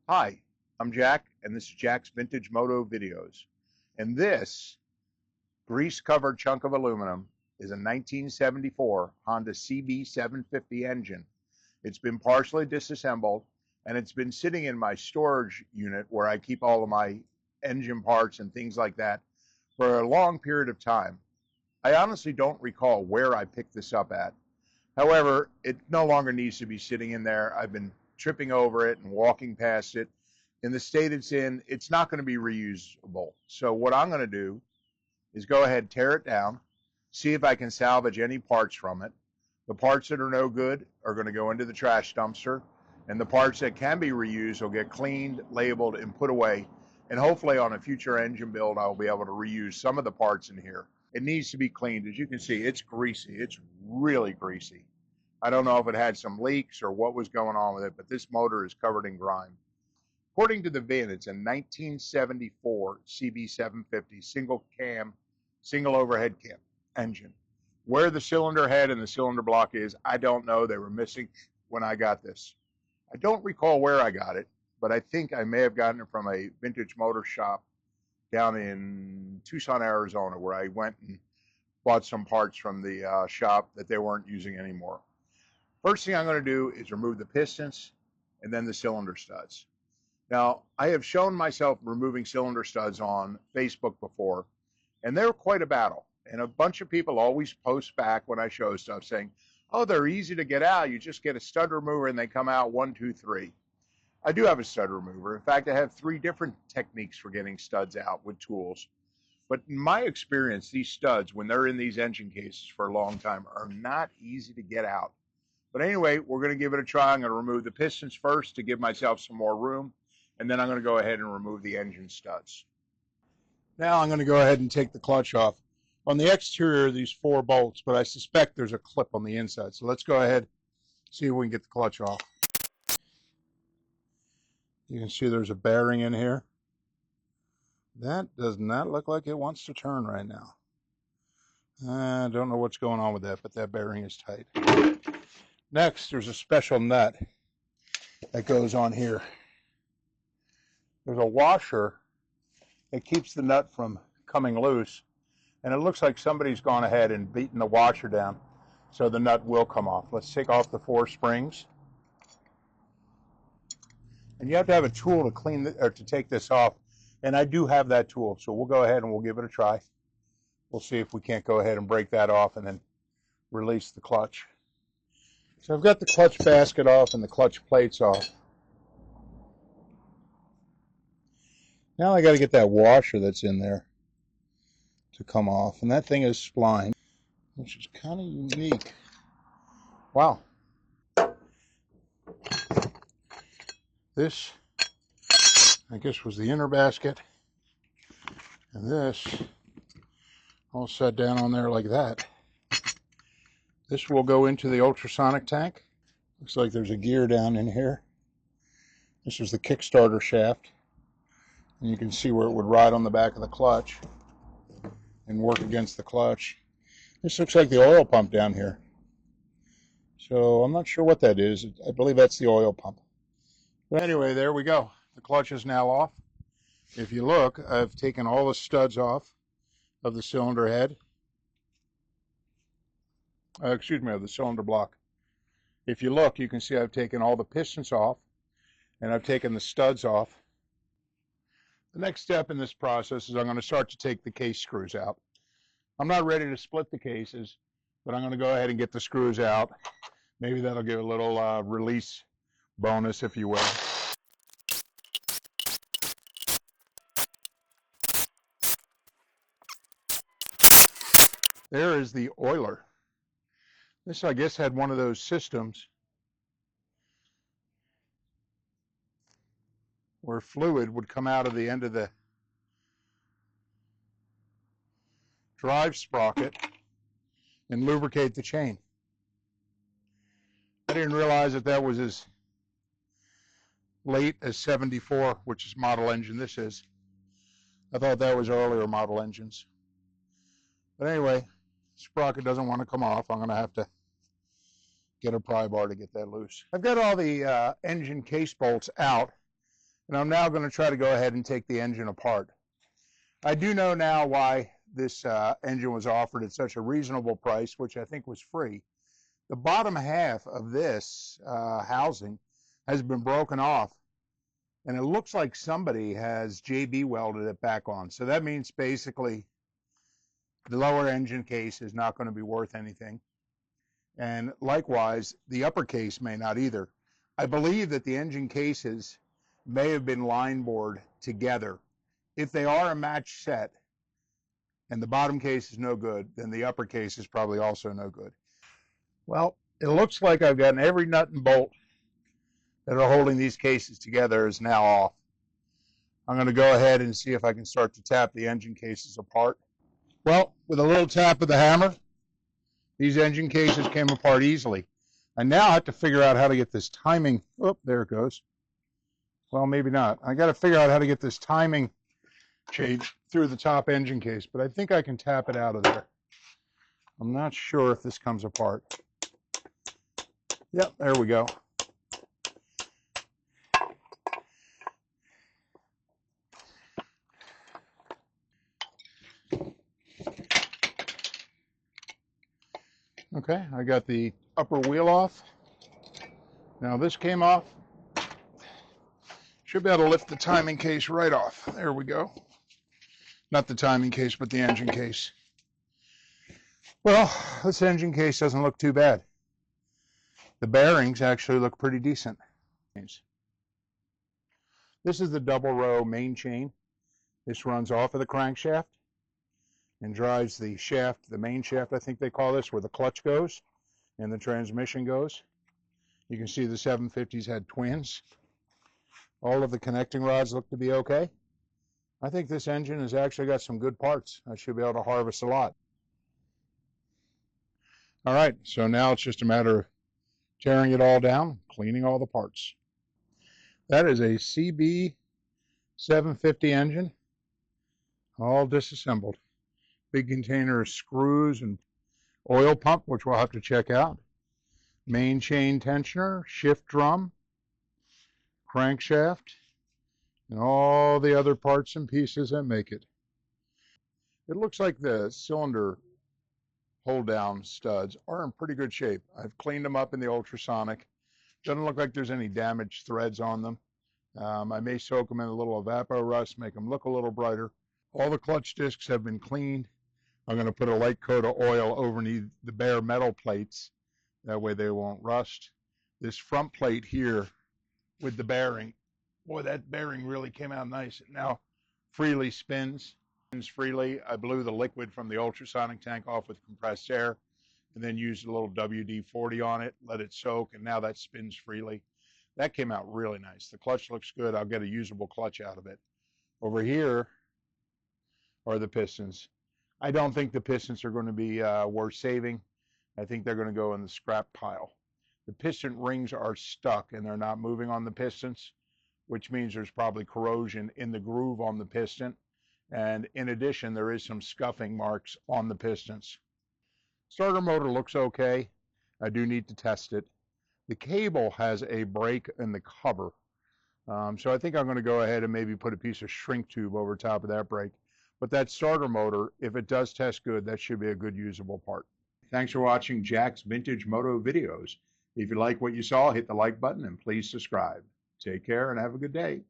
Hi, I'm Jack, and this is Jack's Vintage Moto Videos. And this grease-covered chunk of aluminum is a 1974 Honda CB750 engine. It's been partially disassembled, and it's been sitting in my storage unit where I keep all of my engine parts and things like that for a long period of time. I honestly don't recall where I picked this up at. However, it no longer needs to be sitting in there. I've been tripping over it and walking past it. In the state it's in, it's not going to be reusable. So what I'm going to do is go ahead, tear it down, see if I can salvage any parts from it. The parts that are no good are going to go into the trash dumpster, and the parts that can be reused will get cleaned, labeled, and put away. And hopefully on a future engine build, I'll be able to reuse some of the parts in here. It needs to be cleaned. As you can see, it's greasy. It's really greasy. I don't know if it had some leaks or what was going on with it, but this motor is covered in grime. According to the VIN, it's a 1974 CB750 single cam, single overhead cam engine. Where the cylinder head and the cylinder block is, I don't know. They were missing when I got this. I don't recall where I got it, but I think I may have gotten it from a vintage motor shop down in Tucson, Arizona, where I went and bought some parts from the shop that they weren't using anymore. First thing I'm going to do is remove the pistons and then the cylinder studs. Now, I have shown myself removing cylinder studs on Facebook before, and they're quite a battle. And a bunch of people always post back when I show stuff saying, oh, they're easy to get out. You just get a stud remover and they come out 1, 2, 3. I do have a stud remover. In fact, I have 3 different techniques for getting studs out with tools. But in my experience, these studs, when they're in these engine cases for a long time, are not easy to get out. But anyway, we're going to give it a try. I'm going to remove the pistons first to give myself some more room. And then I'm going to go ahead and remove the engine studs. Now I'm going to go ahead and take the clutch off. On the exterior are these 4 bolts, but I suspect there's a clip on the inside. So let's go ahead and see if we can get the clutch off. You can see there's a bearing in here. That does not look like it wants to turn right now. I don't know what's going on with that, but that bearing is tight. Next, there's a special nut that goes on here. There's a washer that keeps the nut from coming loose, and it looks like somebody's gone ahead and beaten the washer down, so the nut will come off. Let's take off the 4 springs. And you have to have a tool to clean or to take this off, and I do have that tool, so we'll go ahead and we'll give it a try. We'll see if we can't go ahead and break that off and then release the clutch. So I've got the clutch basket off and the clutch plates off. Now I got to get that washer that's in there to come off, and that thing is splined, which is kind of unique. Wow. This, I guess, was the inner basket, and this all set down on there like that. This will go into the ultrasonic tank. Looks like there's a gear down in here. This is the Kickstarter shaft, and you can see where it would ride on the back of the clutch and work against the clutch. This looks like the oil pump down here. So I'm not sure what that is. I believe that's the oil pump. But anyway, there we go. The clutch is now off. If you look, I've taken all the studs off of the cylinder head. Of the cylinder block. If you look, you can see I've taken all the pistons off, and I've taken the studs off. The next step in this process is I'm going to start to take the case screws out. I'm not ready to split the cases, but I'm going to go ahead and get the screws out. Maybe that'll give a little release bonus, if you will. There is the oiler. This, I guess, had one of those systems where fluid would come out of the end of the drive sprocket and lubricate the chain. I didn't realize that that was as late as 74, which is model engine this is. I thought that was earlier model engines. But anyway, sprocket doesn't want to come off. I'm going to have to get a pry bar to get that loose. I've got all the engine case bolts out, And I'm now going to try to go ahead and take the engine apart. I do know now why this engine was offered at such a reasonable price, which I think was free. The bottom half of this housing has been broken off, and it looks like somebody has JB welded it back on. So that means basically the lower engine case is not going to be worth anything. And likewise, the upper case may not either. I believe that the engine cases may have been line bored together. If they are a match set and the bottom case is no good, then the upper case is probably also no good. Well, it looks like I've gotten every nut and bolt that are holding these cases together is now off. I'm going to go ahead and see if I can start to tap the engine cases apart. Well, with a little tap of the hammer, these engine cases came apart easily. I now have to figure out how to get this timing. Oh, there it goes. Well, maybe not. I got to figure out how to get this timing change through the top engine case, but I think I can tap it out of there. I'm not sure if this comes apart. Yep, there we go. Okay, I got the upper wheel off. Now this came off. Should be able to lift the timing case right off. There we go. Not the timing case, but the engine case. Well, this engine case doesn't look too bad. The bearings actually look pretty decent. This is the double row main chain. This runs off of the crankshaft and drives the shaft, the main shaft I think they call this, where the clutch goes and the transmission goes. You can see the 750s had twins. All of the connecting rods look to be okay. I think this engine has actually got some good parts. I should be able to harvest a lot. All right, so now it's just a matter of tearing it all down, cleaning all the parts. That is a CB 750 engine, all disassembled. Big container of screws and oil pump, which we'll have to check out. Main chain tensioner, shift drum, crankshaft, and all the other parts and pieces that make it. It looks like the cylinder hold down studs are in pretty good shape. I've cleaned them up in the ultrasonic. Doesn't look like there's any damaged threads on them. I may soak them in a little evapor rust, make them look a little brighter. All the clutch discs have been cleaned. I'm going to put a light coat of oil over the bare metal plates. That way they won't rust. This front plate here with the bearing, boy, that bearing really came out nice. It now freely spins freely. I blew the liquid from the ultrasonic tank off with compressed air and then used a little WD-40 on it, let it soak, and now that spins freely. That came out really nice. The clutch looks good. I'll get a usable clutch out of it. Over here are the pistons. I don't think the pistons are going to be worth saving. I think they're going to go in the scrap pile. The piston rings are stuck and they're not moving on the pistons, which means there's probably corrosion in the groove on the piston. And in addition, there is some scuffing marks on the pistons. Starter motor looks okay. I do need to test it. The cable has a break in the cover. So I think I'm going to go ahead and maybe put a piece of shrink tube over top of that break. But that starter motor, if it does test good, that should be a good usable part. Thanks for watching Jack's Vintage Moto videos. If you like what you saw, hit the like button and please subscribe. Take care and have a good day.